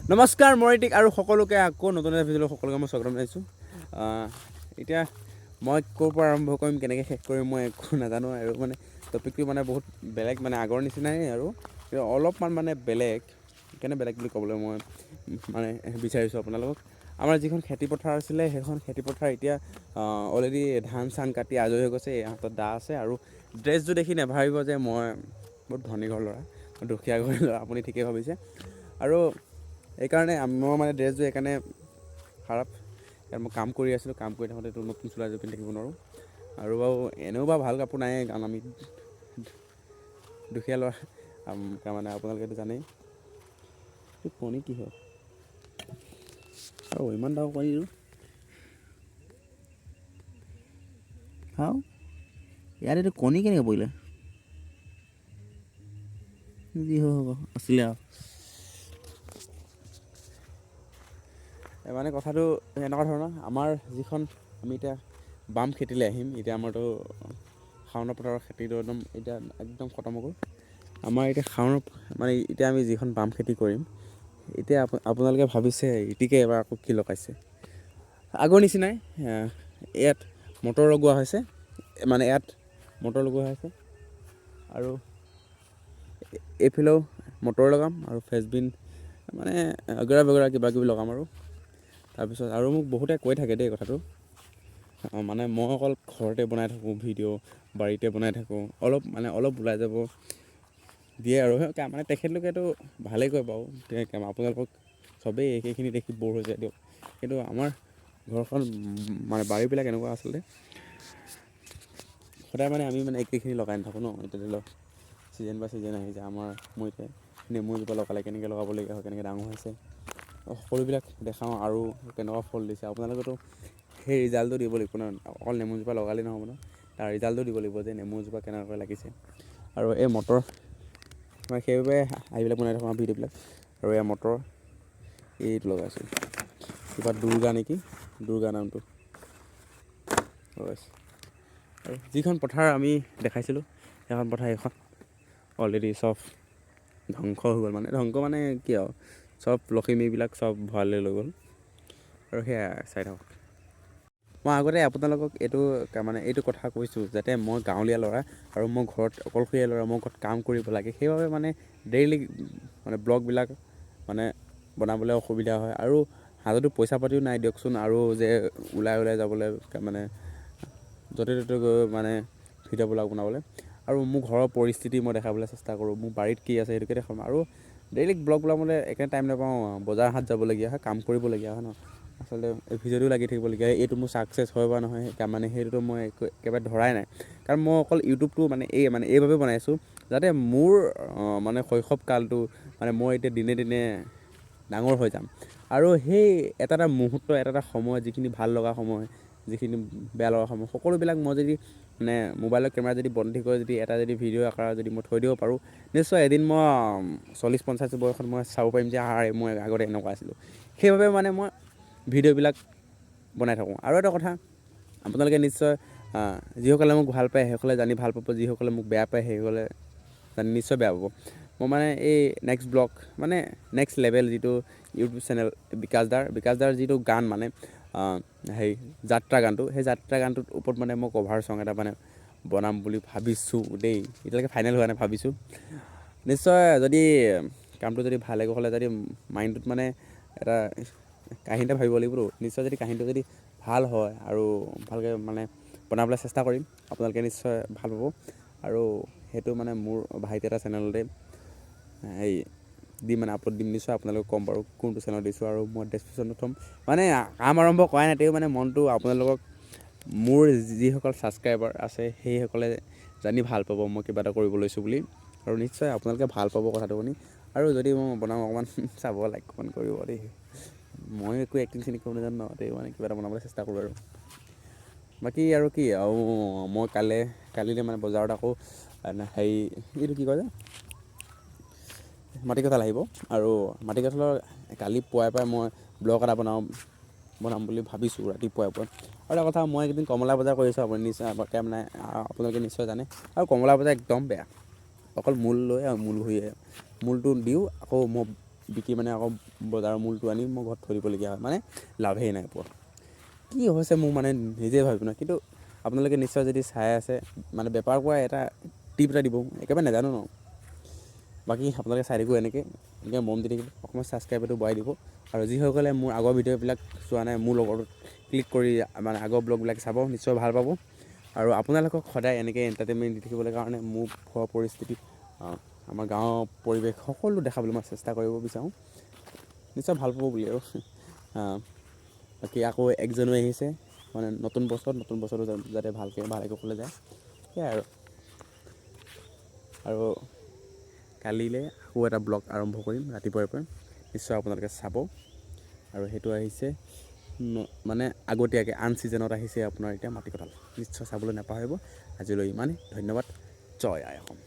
নমস্কাৰ মৰিটিক আৰু সকলোকে আকৌ নতুন এটা ভিডিঅ'লৈ সকলোকে মই স্বাগতম জনাইছোঁ। এতিয়া মই ক'ৰ পৰা আৰম্ভ কৰিম কেনেকৈ শেষ কৰিম মই একো নাজানো আৰু মানে টপিকটো মানে বহুত বেলেগ মানে আগৰ নিচিনাই আৰু অলপমান মানে বেলেগ সেইকাৰণে বেলেগ বুলি ক'বলৈ মই মানে বিচাৰিছোঁ আপোনালোকক। আমাৰ যিখন খেতিপথাৰ আছিলে সেইখন খেতিপথাৰ এতিয়া অলৰেডি ধান চান কাটি আজৰি হৈ গৈছে। হাতত দা আছে আৰু ড্ৰেছযোৰ দেখি নাভাবিব যে মই বহুত ধনী ঘৰৰ ল'ৰা, দুখীয়া ঘৰৰ ল'ৰা, আপুনি ঠিকেই ভাবিছে। আৰু এইকাৰণে মই মানে ড্ৰেছযোৰ সেইকাৰণে খাৰাপ, কাৰণ মই কাম কৰি আছিলোঁ, কাম কৰি থাকোঁতেতো নতুন চোলা এযোৰ পিন্ধি থাকিব নোৱাৰোঁ। আৰু বাৰু এনেও বাৰু ভাল কাপোৰ নাই, কাৰণ আমি দুখীয়া ল'ৰা তাৰমানে আপোনালোকেতো জানেই। কণী কি হয় আৰু ইমান ডাঙৰ কণীটো খাওঁ, ইয়াত এইটো কণী কেনেকৈ পৰিলে? যি হ'ব আছিলে আৰু মানে কথাটো এনেকুৱা ধৰণৰ, আমাৰ যিখন আমি এতিয়া বাম খেতিলৈ আহিম। এতিয়া আমাৰতো শাওণৰ পথাৰৰ খেতিটো একদম খতম হৈ গ'ল। আমাৰ এতিয়া শাওণৰ মানে এতিয়া আমি যিখন বাম খেতি কৰিম, এতিয়া আপোনালোকে ভাবিছে ইটিকে এবাৰ আকৌ কি লগাইছে। আগৰ নিচিনাই ইয়াত মটৰ লগোৱা হৈছে, মানে ইয়াত মটৰ লগোৱা হৈছে আৰু এইফালেও মটৰ লগাম আৰু ফ্ৰেঞ্চবিন মানে অগৰা বগৰা কিবা কিবি লগাম আৰু তাৰপিছত আৰু মোক বহুতে কৈ থাকে দেই কথাটো, মানে মই অকল ঘৰতে বনাই থাকোঁ ভিডিঅ', বাৰীতে বনাই থাকোঁ, অলপ ওলাই যাব দিয়ে আৰু মানে তেখেতলোকেতো ভালেই কয় বাৰু, আপোনালোকক চবেই একেখিনি দেখি ব'ৰ হৈ যায় দিয়ক। কিন্তু আমাৰ ঘৰখন মানে বাৰীবিলাক এনেকুৱা আচলতে সদায় মানে আমি মানে একেখিনি লগাই নাথাকোঁ ন। এতিয়া ধৰি লওক ছিজন বাই ছিজন আহি যায়। মই এতিয়া নেমু এজোপা লগালে কেনেকৈ লগাবলগীয়া হয়, কেনেকৈ ডাঙৰ হৈছে সকলোবিলাক দেখাওঁ আৰু কেনেকুৱা ফল দিছে। আপোনালোকেতো সেই ৰিজাল্টটো দিব লাগিব ন, অকল নেমুজোপা লগালেই নহ'ব ন, তাৰ ৰিজাল্টটো দিব লাগিব যে নেমুজোপা কেনেকৈ লাগিছে। আৰু এই মটৰ মই সেইবাবে এইবিলাক বনাই থাকোঁ ভিডিঅ'বিলাক। আৰু এয়া মটৰ এইটো লগাইছোঁ, কিবা দুৰ্গা নেকি, দুৰ্গা নামটো লগাইছোঁ। আৰু যিখন পথাৰ আমি দেখাইছিলোঁ সেইখন পথাৰ এইখন অলৰেডি চব ধ্বংস হৈ গ'ল। মানে ধ্বংস মানে কি আৰু চব লখিমীবিলাক চব ভঁৰালৈ লৈ গ'ল। আৰু সেয়া চাই থাকক। মই আগতে আপোনালোকক এইটো কথা কৈছোঁ যাতে মই গাঁৱলীয়া ল'ৰা আৰু মই ঘৰত অকলশৰীয়া ল'ৰা, মই ঘৰত কাম কৰিব লাগে, সেইবাবে মানে ডেইলি মানে ব্লগবিলাক মানে বনাবলৈ অসুবিধা হয়। আৰু হাততো পইচা পাতিও নাই দিয়কচোন, আৰু যে ওলাই যাবলৈ মানে য'তে ত'তে গৈ মানে ভিডিঅ' ব্লগ বনাবলৈ। আৰু মোৰ ঘৰৰ পৰিস্থিতি মই দেখাবলৈ চেষ্টা কৰোঁ, মোৰ বাৰীত কি আছে সেইটোকে দেখাম। আৰু ডেইলি ব্লগ বনাবলৈ একেবাৰে টাইম নাপাওঁ, বজাৰ হাট যাবলগীয়া হয়, কাম কৰিবলগীয়া হয় ন। আচলতে এই ভিডিঅ'টো লাগি থাকিবলগীয়া, এইটো মোৰ ছাকচেছ হয় বা নহয় মানে সেইটোতো মই একেবাৰে ধৰাই নাই। কাৰণ মই অকল ইউটিউবটো মানে এইভাৱে বনাইছোঁ যাতে মোৰ মানে শৈশৱকালটো মানে মই এতিয়া দিনে দিনে ডাঙৰ হৈ যাম। আৰু সেই এটা মুহূৰ্ত, এটা সময়, যিখিনি ভাল লগা সময়, যিখিনি বেয়া লগা সময়, সকলোবিলাক মই যদি মানে মোবাইলৰ কেমেৰা যদি বন্দী কৰি যদি এটা ভিডিঅ' আকাৰত যদি মই থৈ দিব পাৰোঁ, নিশ্চয় এদিন মই 40-50 বয়সত মই চাব পাৰিম যে মই আগতে এনেকুৱা আছিলোঁ। সেইবাবে মানে মই ভিডিঅ'বিলাক বনাই থাকোঁ। আৰু এটা কথা, আপোনালোকে নিশ্চয় যিসকলে মোক ভাল পায় সেইসকলে জানি ভাল পাব, যিসকলে মোক বেয়া পায় সেইসকলে জানি নিশ্চয় বেয়া পাব। মই মানে এই নেক্সট ব্লগ মানে নেক্সট লেভেল যিটো ইউটিউব চেনেল বিকাশ দাৰ যিটো গান মানে যাত্ৰা গানটো, সেই যাত্ৰা গানটোৰ ওপৰত মানে মই কভাৰ চং এটা মানে বনাম বুলি ভাবিছোঁ দেই। এতিয়ালৈকে ফাইনেল হোৱা নাই, ভাবিছোঁ। নিশ্চয় যদি কামটো যদি ভালে হ'লে, যদি মাইণ্ডটোত মানে এটা কাহিনী এটা ভাবিব লাগিবতো, নিশ্চয় যদি কাহিনীটো যদি ভাল হয় আৰু ভালকৈ মানে বনাবলৈ চেষ্টা কৰিম, আপোনালোকে নিশ্চয় ভাল পাব। আৰু সেইটো মানে মোৰ ভাইটি এটা চেনেলতে মানে আপলোড দিম, নিশ্চয় আপোনালোকক ক'ম বাৰু কোনটো চেনেলত দিছোঁ। আৰু মই ডেছক্ৰিপশ্যনত থ'ম। মানে কাম আৰম্ভ কৰাই নাই, তেও মানে মনটো আপোনালোকক, মোৰ যিসকল ছাবস্ক্ৰাইবাৰ আছে সেইসকলে জানি ভাল পাব মই কিবা এটা কৰিব লৈছোঁ বুলি। আৰু নিশ্চয় আপোনালোকে ভাল পাব কথাটো শুনি। আৰু যদি মই বনাওঁ অকণমান চাব, লাইক কমেণ্ট কৰিব দেই। মই একো এক্টিং চেক্টিং কৰিব নাজানো ন, তেও মানে কিবা এটা বনাবলৈ চেষ্টা কৰোঁ আৰু বাকী আৰু কি আৰু মই কালিলৈ মানে বজাৰত আকৌ এইটো কি কয় যে মাটি কঁঠাল আহিব। আৰু মাটি কঁঠালৰ কালি পুৱাই মই ব্লগ এটা বনাম বুলি ভাবিছোঁ ৰাতিপুৱাই। আৰু এটা কথা, মই এইকেইদিন কমলা বজাৰ কৰিছোঁ, আপোনালোকে নিশ্চয় জানে। আৰু কমলা বজাৰ একদম বেয়া, অকল মূল লৈ আৰু মূল ঘূৰি আহে। মূলটো দিওঁ আকৌ মই বিকি মানে আকৌ বজাৰৰ মূলটো আনি মই ঘৰত থৈ দিবলগীয়া হয়, মানে লাভেই নাই পোৱা। কি হৈছে মোক মানে নিজে ভাবিব ন, কিন্তু আপোনালোকে নিশ্চয় যদি চাই আছে মানে বেপাৰ কৰা এটা টিপ এটা দিব, একেবাৰে নাজানো ন। বাকী আপোনালোকে চাই থাকিব এনেকৈ মন দি থাকিব, অকণমান ছাবস্ক্ৰাইবটো বঢ়াই দিব। আৰু যিসকলে মোৰ আগৰ ভিডিঅ'বিলাক চোৱা নাই, মোৰ লগতো ক্লিক কৰি মানে আগৰ ব্লগবিলাক চাব, নিশ্চয় ভাল পাব। আৰু আপোনালোকক সদায় এনেকৈ এণ্টাৰটেইনমেণ্ট দি থাকিবলৈ কাৰণে মোৰ ঘৰৰ পৰিস্থিতি, আমাৰ গাঁৱৰ পৰিৱেশ সকলো দেখাবলৈ মই চেষ্টা কৰিব বিচাৰোঁ, নিশ্চয় ভাল পাব বুলি আৰু। বাকী আকৌ 1 জানুৱাৰী আহিছে, মানে নতুন বছৰতো যাতে ভালকৈ কুশলে যায়, সেয়াই আৰু কালিলৈ আকৌ এটা ব্লগ আৰম্ভ কৰিম ৰাতিপুৱাই পৰা, নিশ্চয় আপোনালোকে চাব। আৰু সেইটো আহিছে মানে আগতীয়াকৈ আন ছিজনত আহিছে আপোনাৰ এতিয়া মাটি কঁঠাল, নিশ্চয় চাবলৈ নাপাহৰিব। আজিলৈ ইমানেই, ধন্যবাদ। জয় আই অসম।